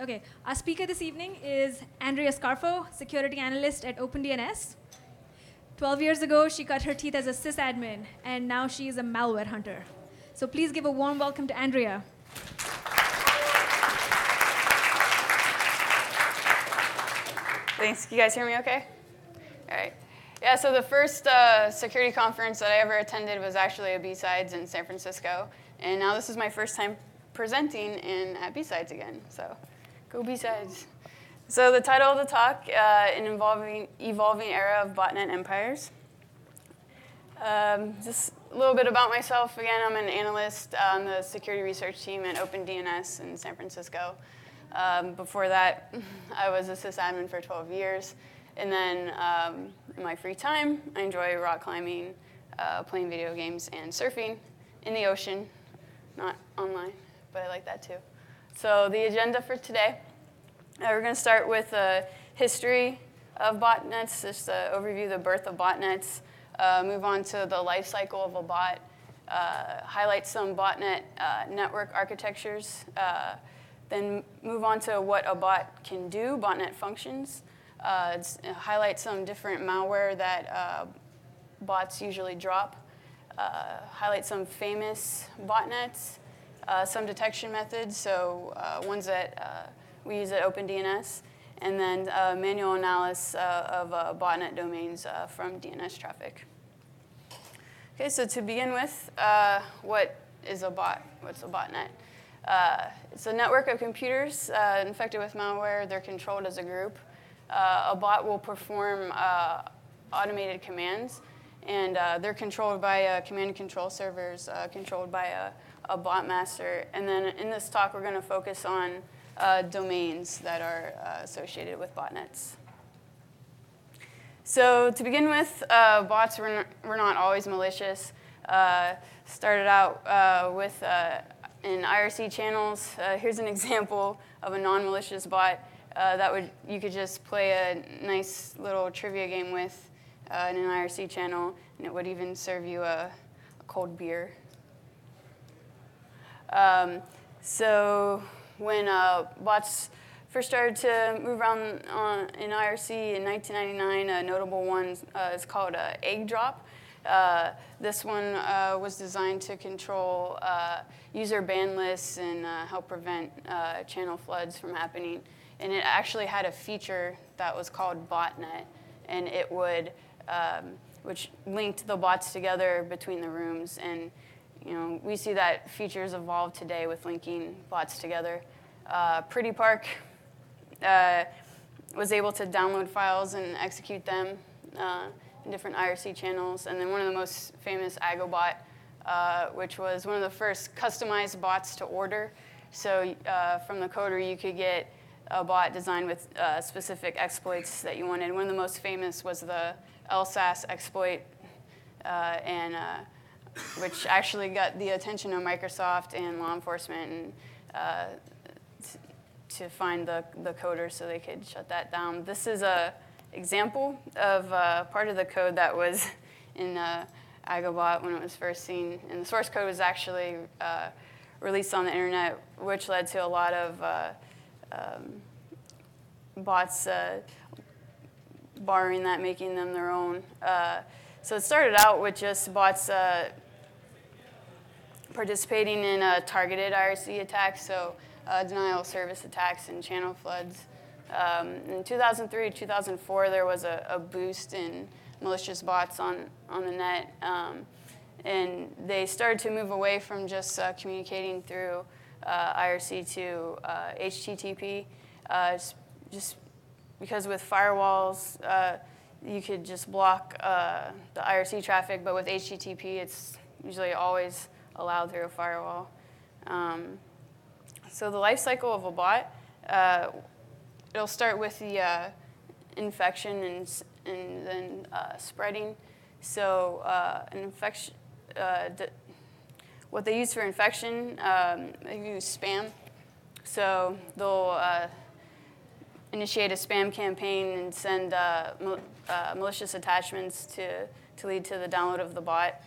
Okay, our speaker this evening is Andrea Scarfo, security analyst at OpenDNS. 12 years ago, she cut her teeth as a sysadmin, and now she is a malware hunter. So please give a warm welcome to Andrea. Thanks. Can you guys hear me okay? All right. Yeah, so the first security conference that I ever attended was actually at B-Sides in San Francisco. And now this is my first time presenting at B-Sides again. So go B-Sides. So the title of the talk, an evolving era of botnet empires. Just a little bit about myself. Again, I'm an analyst on the security research team at OpenDNS in San Francisco. Before that, I was a sysadmin for 12 years. And then in my free time, I enjoy rock climbing, playing video games, and surfing in the ocean. Not online, but I like that too. So the agenda for today, we're going to start with a history of botnets, just to overview the birth of botnets, move on to the life cycle of a bot, highlight some botnet network architectures, then move on to what a bot can do, botnet functions, highlight some different malware that bots usually drop, highlight some famous botnets, some detection methods, so ones that we use at OpenDNS, and then manual analysis of botnet domains from DNS traffic. Okay, so to begin with, what is a bot? What's a botnet? It's a network of computers infected with malware. They're controlled as a group. A bot will perform automated commands, and they're controlled by command and control servers, controlled by a bot master. And then in this talk, we're going to focus on domains that are associated with botnets. So to begin with, bots were not always malicious. Started out with in IRC channels. Here's an example of a non-malicious bot that you could just play a nice little trivia game with in an IRC channel, and it would even serve you a cold beer. So when bots first started to move around in IRC in 1999, a notable one is called Egg Drop. This one was designed to control user ban lists and help prevent channel floods from happening. And it actually had a feature that was called Botnet, and it would, which linked the bots together between the rooms. And we see that features evolve today with linking bots together. Pretty Park was able to download files and execute them in different IRC channels. And then one of the most famous Agobot, which was one of the first customized bots to order. So from the coder, you could get a bot designed with specific exploits that you wanted. One of the most famous was the LSAS exploit, which actually got the attention of Microsoft and law enforcement to find the coder so they could shut that down. This is an example of part of the code that was in Agobot when it was first seen. And the source code was actually released on the internet, which led to a lot of bots borrowing that, making them their own. So it started out with just bots participating in targeted IRC attacks, so denial of service attacks and channel floods. In 2003, 2004, there was a boost in malicious bots on the net, and they started to move away from just communicating through IRC to HTTP, just because with firewalls, you could just block the IRC traffic, but with HTTP, it's usually always allowed through a firewall. So the life cycle of a bot, it'll start with the infection and then spreading. So an infection, what they use for infection, they use spam. So they'll initiate a spam campaign and send malicious attachments to lead to the download of the bot,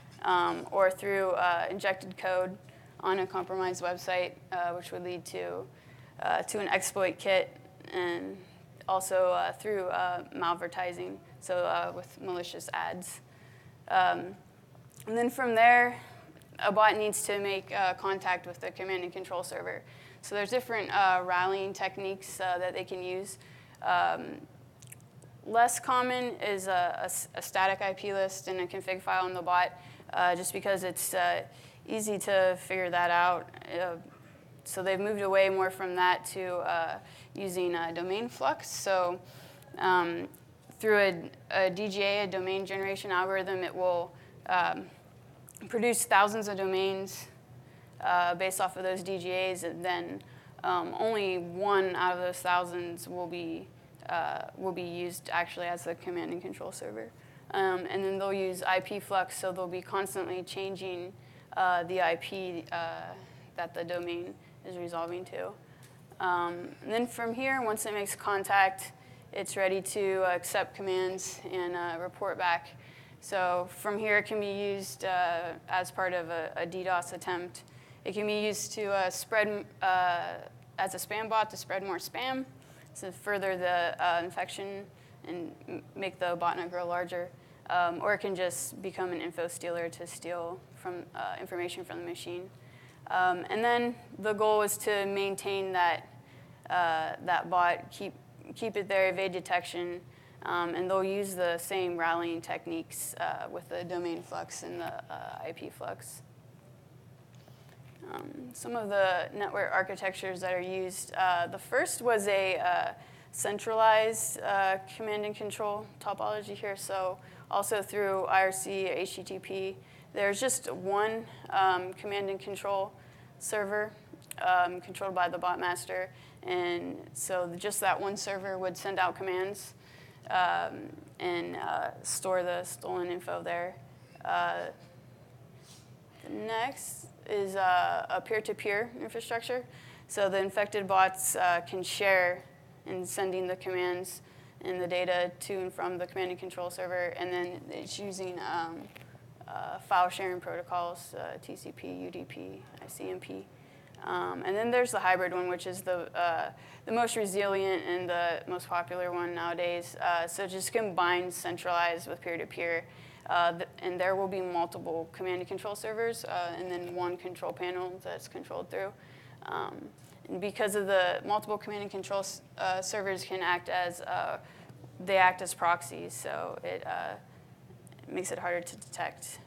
or through injected code on a compromised website, which would lead to to an exploit kit, and also through malvertising, so with malicious ads. And then from there, a bot needs to make contact with the command and control server. So there's different rallying techniques that they can use. Less common is a static IP list and a config file in the bot, just because it's easy to figure that out. So they've moved away more from that to using domain flux. So through a DGA, a domain generation algorithm, it will produce thousands of domains based off of those DGAs, and then only one out of those thousands will be used actually as the command and control server. And then they'll use IP flux, so they'll be constantly changing the IP that the domain is resolving to. And then from here, once it makes contact, it's ready to accept commands and report back. So from here, it can be used as part of a DDoS attempt. It can be used to spread as a spam bot to spread more spam, to further the infection and make the botnet grow larger. Or it can just become an info stealer to steal from information from the machine. And then the goal is to maintain that bot, keep it there, evade detection, and they'll use the same rallying techniques with the domain flux and the IP flux. Some of the network architectures that are used, the first was a centralized command and control topology here. So also through IRC or HTTP, there's just one command and control server controlled by the bot master. And so just that one server would send out commands and store the stolen info there. The next is a peer-to-peer infrastructure. So the infected bots can share in sending the commands and the data to and from the command and control server, and then it's using file sharing protocols, TCP, UDP, ICMP. And then there's the hybrid one, which is the most resilient and the most popular one nowadays. So it just combines centralized with peer-to-peer. And there will be multiple command and control servers, and then one control panel that's controlled through. And because of the multiple command and control servers can act as proxies, so it makes it harder to detect.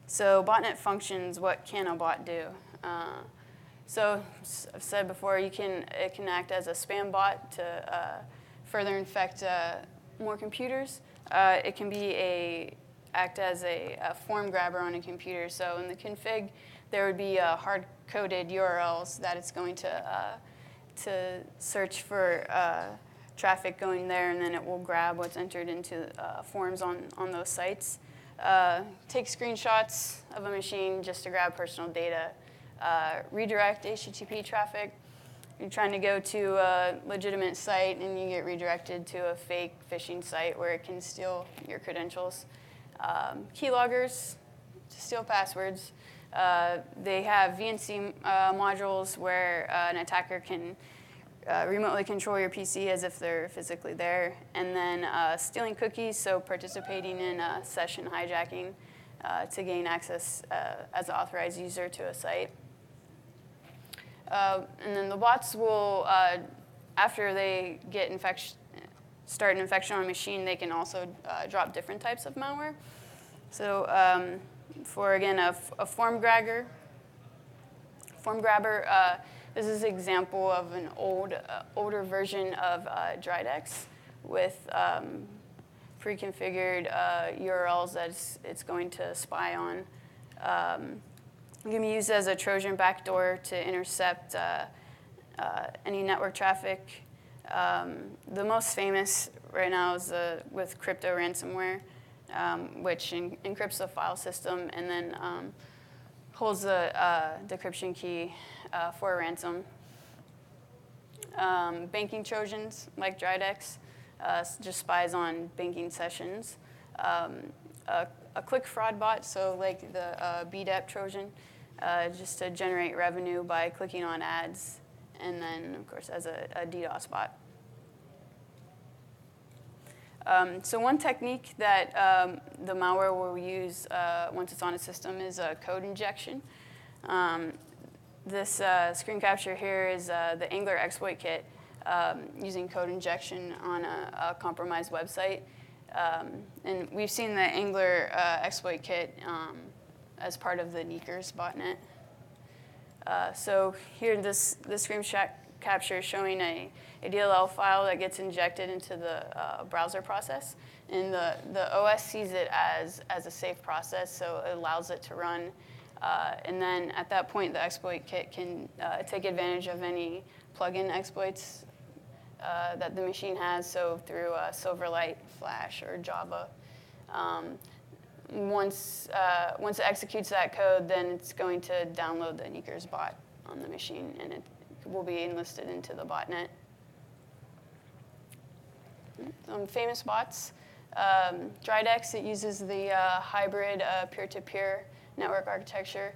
So botnet functions, what can a bot do? So I've said before, it can act as a spam bot to further infect more computers. It can act as a form grabber on a computer. So in the config, there would be hard-coded URLs that it's going to search for traffic going there, and then it will grab what's entered into forms on those sites. Take screenshots of a machine just to grab personal data. Redirect HTTP traffic. You're trying to go to a legitimate site and you get redirected to a fake phishing site where it can steal your credentials. Keyloggers to steal passwords. They have VNC modules where an attacker can remotely control your PC as if they're physically there. And then stealing cookies, so participating in session hijacking to gain access as an authorized user to a site. And then the bots will, after they get start an infection on a machine, they can also drop different types of malware. So for, again, a form grabber, this is an example of an older version of Dridex with pre-configured URLs that it's going to spy on. It can be used as a Trojan backdoor to intercept any network traffic. The most famous right now is with crypto ransomware, which encrypts the file system and then holds the decryption key for a ransom. Banking Trojans, like Dridex, just spies on banking sessions. A click fraud bot, so like the BDEP Trojan, just to generate revenue by clicking on ads, and then, of course, as a DDoS bot. So one technique that the malware will use once it's on a system is code injection. This screen capture here is the Angler exploit kit using code injection on a compromised website. And we've seen the Angler exploit kit as part of the Sneakers botnet. So here, this screen capture is showing a DLL file that gets injected into the browser process. And the OS sees it as a safe process, so it allows it to run. And then at that point, the exploit kit can take advantage of any plugin exploits that the machine has, so through Silverlight, Flash, or Java. Once it executes that code, then it's going to download the Sneakers bot on the machine, and it will be enlisted into the botnet. Some famous bots. Dridex, it uses the hybrid peer-to-peer network architecture.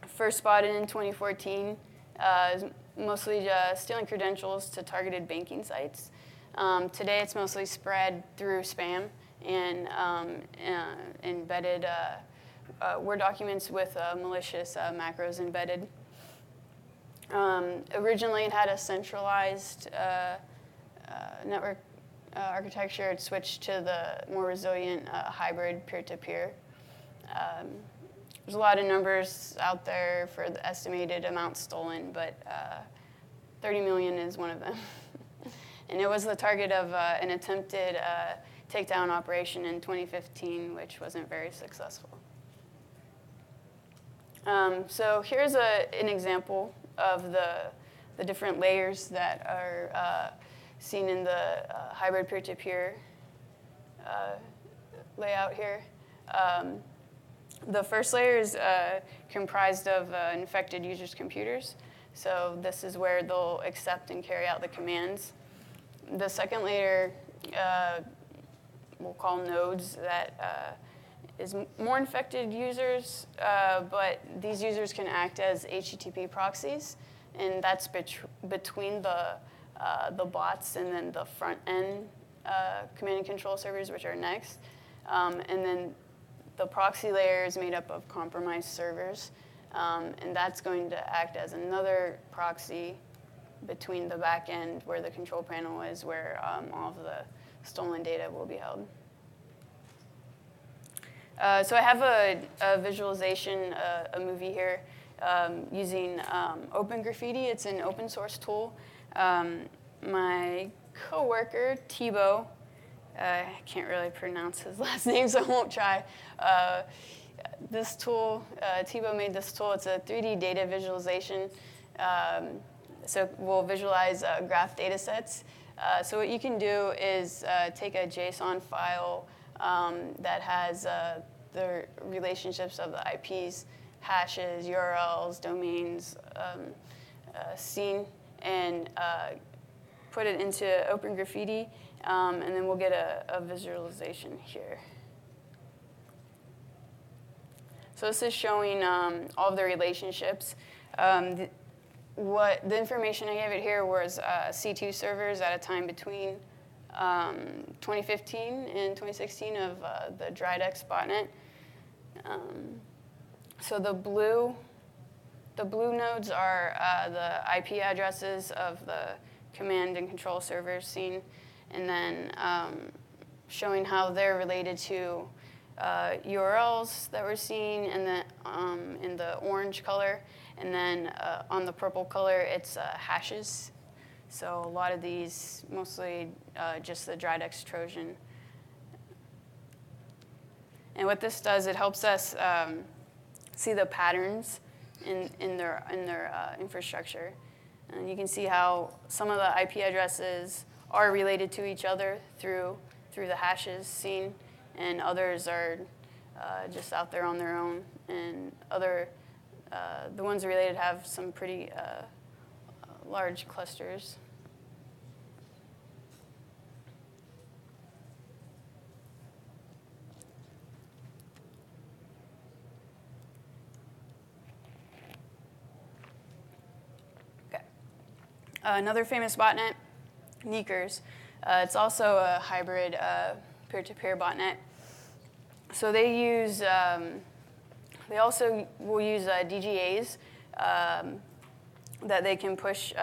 First spotted in 2014, is mostly stealing credentials to targeted banking sites. Today, it's mostly spread through spam and embedded Word documents with malicious macros embedded. Originally, it had a centralized network architecture. It switched to the more resilient hybrid peer-to-peer. There's a lot of numbers out there for the estimated amount stolen, but 30 million is one of them. And it was the target of an attempted takedown operation in 2015, which wasn't very successful. So here's an example of the different layers that are seen in the hybrid peer-to-peer layout here. The first layer is comprised of infected users' computers. So this is where they'll accept and carry out the commands. The second layer we'll call nodes that is more infected users, but these users can act as HTTP proxies, and that's between the bots and then the front end command and control servers, which are next. And then the proxy layer is made up of compromised servers, and that's going to act as another proxy between the back end where the control panel is, where all of the stolen data will be held. So I have a visualization, a movie here, using Open Graffiti. It's an open source tool. My coworker, Thibaut, I can't really pronounce his last name, so I won't try. This tool, Thibaut made this tool. It's a 3D data visualization. So we'll visualize graph data sets. So what you can do is take a JSON file that has the relationships of the IPs, hashes, URLs, domains, seen, and put it into Open Graffiti, and then we'll get a visualization here. So this is showing all of the relationships. The information I gave it here was C2 servers at a time between 2015 and 2016 of the Dridex botnet. So the blue nodes are the IP addresses of the command and control servers seen, and then showing how they're related to URLs that we're seeing, and then in the orange color, and then on the purple color, it's hashes. So a lot of these, mostly just the Dridex Trojan. And what this does, it helps us see the patterns in their infrastructure. And you can see how some of the IP addresses are related to each other through the hashes seen, and others are just out there on their own. And the ones related have some pretty large clusters. Another famous botnet, Sneakers. It's also a hybrid peer-to-peer botnet. So they also will use DGAs that they can push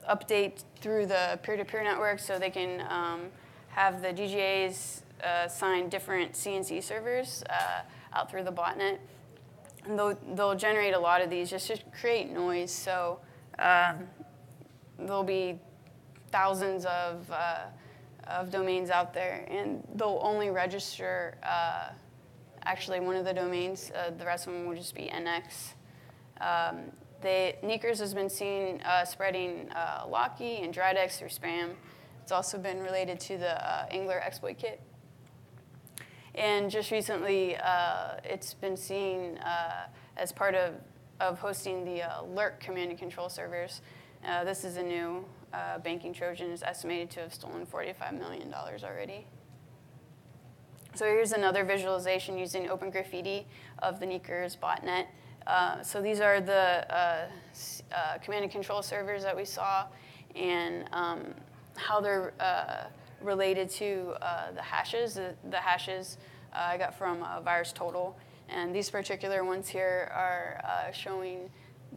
update through the peer-to-peer network, so they can have the DGAs sign different CNC servers out through the botnet. And they'll generate a lot of these just to create noise. So there'll be thousands of domains out there, and they'll only register actually one of the domains. The rest of them will just be NX. Sneakers has been seen spreading Locky and Dridex through spam. It's also been related to the Angler exploit kit. And just recently, it's been seen as part of hosting the Lurk command and control servers. This is a new banking Trojan. Is estimated to have stolen $45 million already. So here's another visualization using Open Graffiti of the Sneakers botnet. So these are the command and control servers that we saw, and how they're related to the hashes. The hashes I got from VirusTotal, and these particular ones here are showing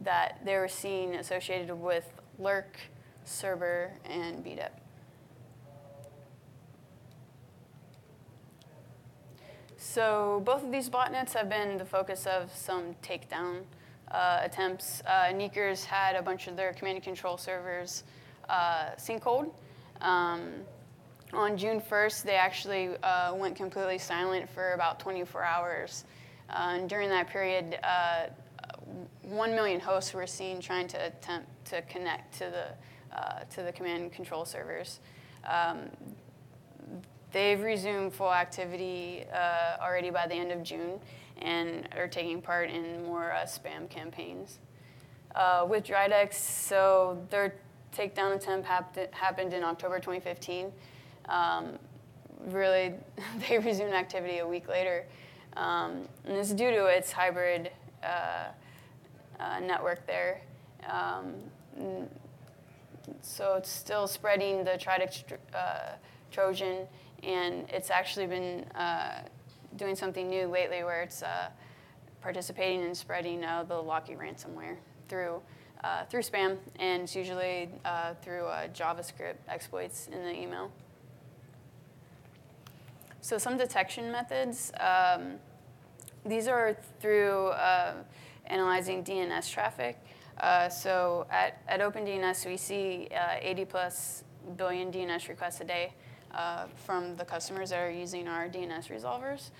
that they were seen associated with Lurk, Cerber, and BDEP. So both of these botnets have been the focus of some takedown attempts. Sneakers had a bunch of their command and control servers sinkholed. On June 1st, they actually went completely silent for about 24 hours. And during that period, 1 million hosts were seen trying to attempt to connect to the command and control servers. They've resumed full activity already by the end of June and are taking part in more spam campaigns. With Dridex, so their takedown attempt happened in October 2015. Really, they resumed activity a week later. And this is due to its hybrid network there. So it's still spreading the Dridex Trojan, and it's actually been doing something new lately where it's participating in spreading the Locky ransomware through spam, and it's usually through JavaScript exploits in the email. So some detection methods. These are through analyzing DNS traffic. So at OpenDNS, we see 80+ billion DNS requests a day from the customers that are using our DNS resolvers.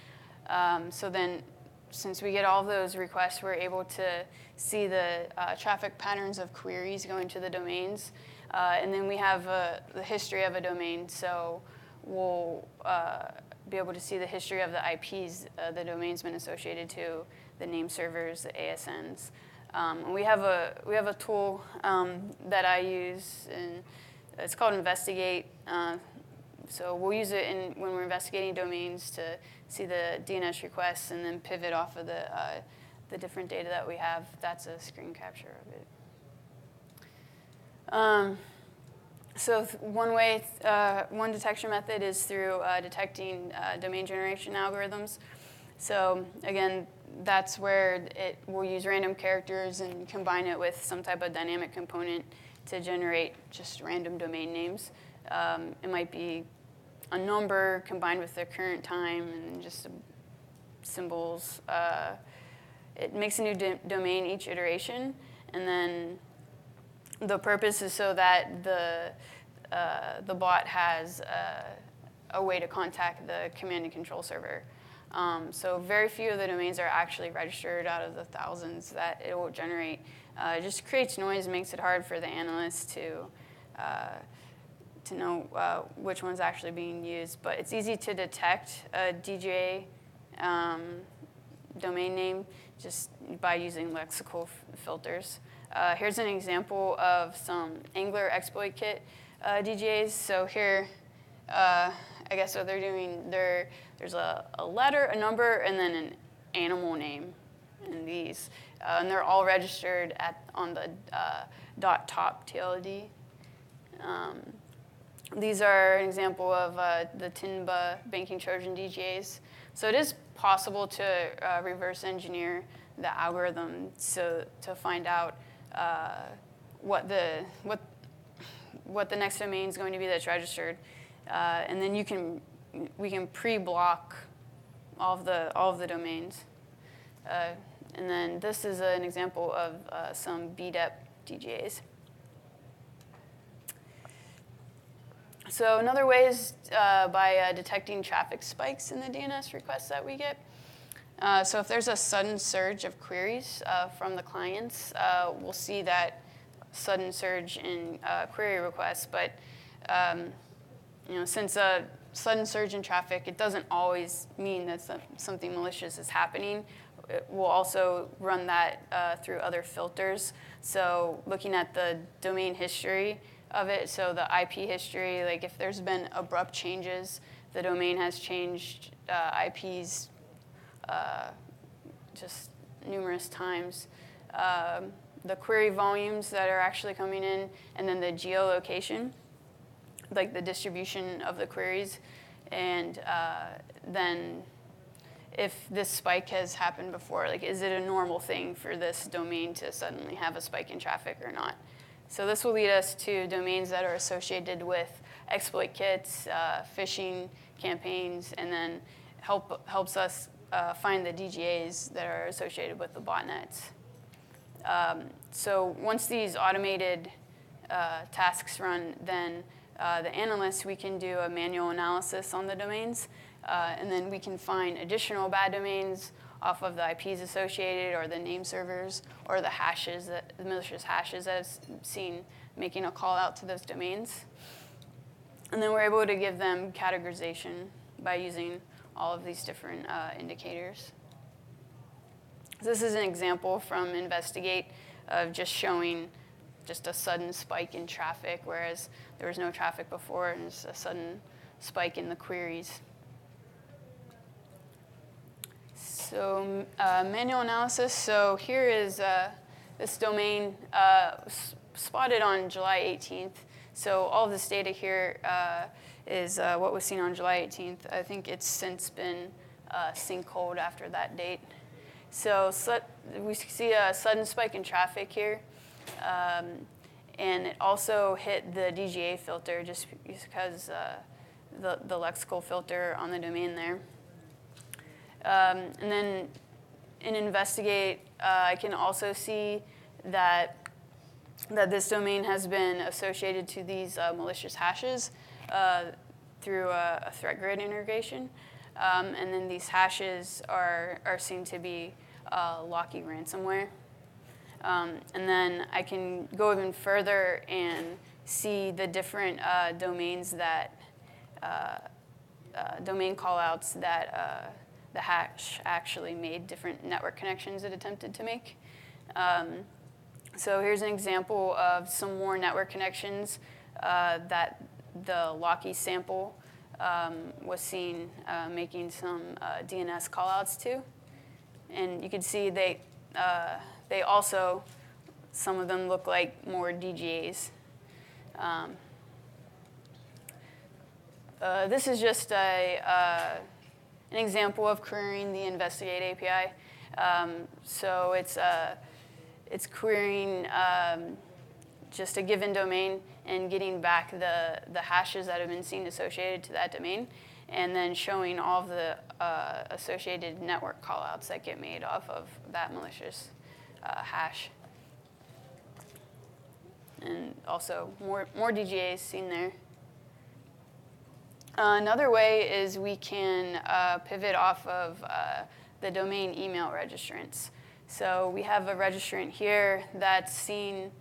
So then, since we get all of those requests, we're able to see the traffic patterns of queries going to the domains. And then we have the history of a domain. So we'll be able to see the history of the IPs the domain's been associated to, the name servers, the ASNs. And we have a tool that I use, and it's called Investigate. So we'll use it when we're investigating domains to see the DNS requests and then pivot off of the different data that we have. That's a screen capture of it. So one detection method is through detecting domain generation algorithms. So again, that's where it will use random characters and combine it with some type of dynamic component to generate just random domain names. It might be a number combined with the current time and just symbols. It makes a new domain each iteration, and then the purpose is so that the bot has a way to contact the command and control server. So very few of the domains are actually registered out of the thousands that it will generate. It just creates noise, makes it hard for the analysts to know which one's actually being used. But it's easy to detect a DGA domain name just by using lexical filters. Here's an example of some Angler exploit kit DGAs. So here, I guess what they're doing, there's a letter, a number, and then an animal name. and these. And they're all registered on the .top TLD. These are an example of the TINBA banking Trojan DGAs. So it is possible to reverse engineer the algorithm to find out what the next domain is going to be that's registered, and then we can pre-block all of the domains. And then this is an example of some BDEP DGAs. So another way is by detecting traffic spikes in the DNS requests that we get. So if there's a sudden surge of queries from the clients, we'll see that sudden surge in query requests. But since a sudden surge in traffic, it doesn't always mean that something malicious is happening. We'll also run that through other filters. So looking at the domain history of it, so the IP history, like if there's been abrupt changes, the domain has changed IPs just numerous times. The query volumes that are actually coming in, and then the geolocation, like the distribution of the queries, and then if this spike has happened before, like is it a normal thing for this domain to suddenly have a spike in traffic or not? So this will lead us to domains that are associated with exploit kits, phishing campaigns, and then helps us find the DGAs that are associated with the botnets. So once these automated tasks run, then the analysts, we can do a manual analysis on the domains, and then we can find additional bad domains off of the IPs associated, or the name servers, or the hashes, the malicious hashes that I've seen making a call out to those domains. And then we're able to give them categorization by using all of these different indicators. This is an example from Investigate of just showing just a sudden spike in traffic, whereas there was no traffic before, and it's a sudden spike in the queries. So manual analysis. So here is this domain spotted on July 18th. So all of this data here is what was seen on July 18th. I think it's since been sinkholed after that date. So we see a sudden spike in traffic here. And it also hit the DGA filter just because the lexical filter on the domain there. And then in Investigate, I can also see that this domain has been associated to these malicious hashes through a threat grid integration. And then these hashes are seen to be Locky ransomware. And then I can go even further and see the different domains that, domain callouts that the hash actually made, different network connections it attempted to make. So here's an example of some more network connections that the Locky sample was seen making some DNS callouts to. And you can see they also, some of them look like more DGAs. This is just an example of querying the Investigate API. So it's querying just a given domain and getting back the hashes that have been seen associated to that domain, and then showing all of the associated network callouts that get made off of that malicious hash. And also more DGAs seen there. Another way is we can pivot off of the domain email registrants. So we have a registrant here that's seen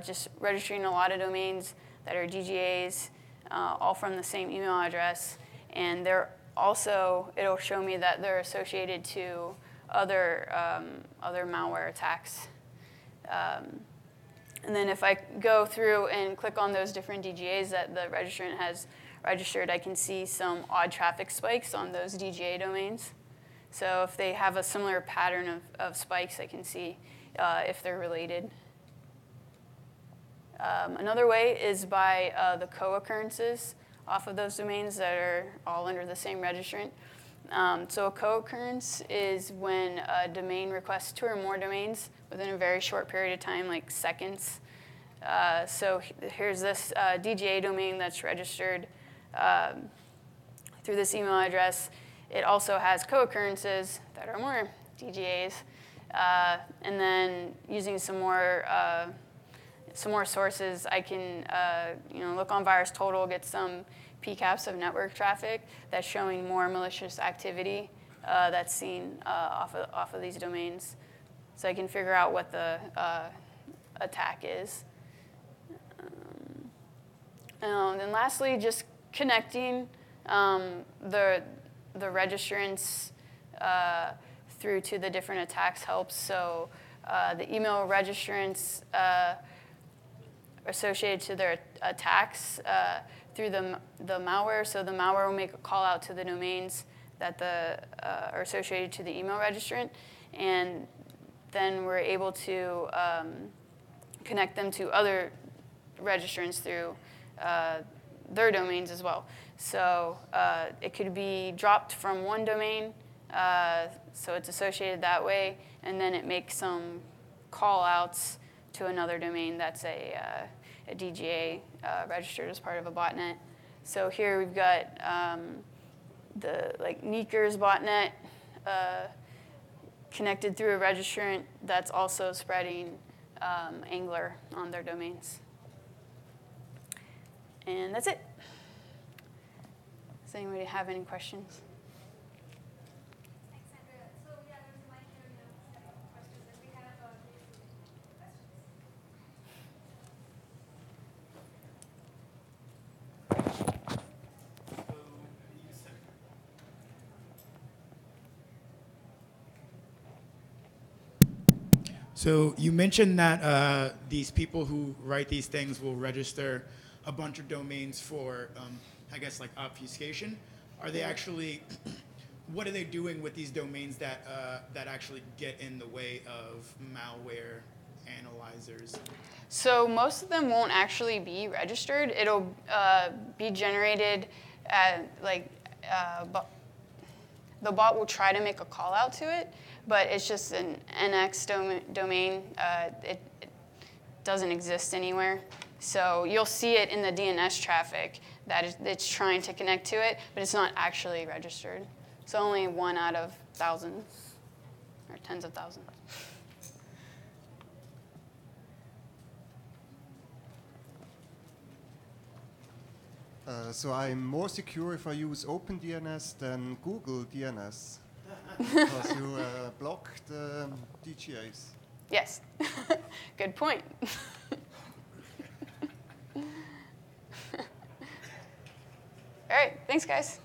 just registering a lot of domains that are DGAs, all from the same email address. And they're also, it'll show me that they're associated to other malware attacks. And then if I go through and click on those different DGAs that the registrant has registered, I can see some odd traffic spikes on those DGA domains. So if they have a similar pattern of spikes, I can see if they're related. Another way is by the co-occurrences off of those domains that are all under the same registrant. So a co-occurrence is when a domain requests 2 or more domains within a very short period of time, like seconds. So here's this DGA domain that's registered through this email address. It also has co-occurrences that are more DGAs. And then using some more sources, I can look on VirusTotal, get some PCAPs of network traffic that's showing more malicious activity that's seen off of these domains. So I can figure out what the attack is. And then lastly, just connecting the registrants through to the different attacks helps. So the email registrants associated to their attacks through the malware. So the malware will make a call out to the domains that are associated to the email registrant, and then we're able to connect them to other registrants through their domains as well. So it could be dropped from one domain, so it's associated that way, and then it makes some call outs to another domain that's a DGA registered as part of a botnet. So here we've got the Neeker's botnet connected through a registrant that's also spreading Angler on their domains. And that's it. Does anybody have any questions? Thanks, Andrea. So yeah, there's a mic here, setting up questions, and we have questions. So you mentioned that these people who write these things will register a bunch of domains for, I guess, like obfuscation. Are they actually, what are they doing with these domains that actually get in the way of malware analyzers? So most of them won't actually be registered. It'll be generated the bot will try to make a call out to it, but it's just an NX domain. It doesn't exist anywhere. So you'll see it in the DNS traffic that it's trying to connect to it, but it's not actually registered. So only 1 out of thousands or tens of thousands. So I'm more secure if I use OpenDNS than Google DNS because you block the DGAs. Yes, good point. All right, thanks, guys.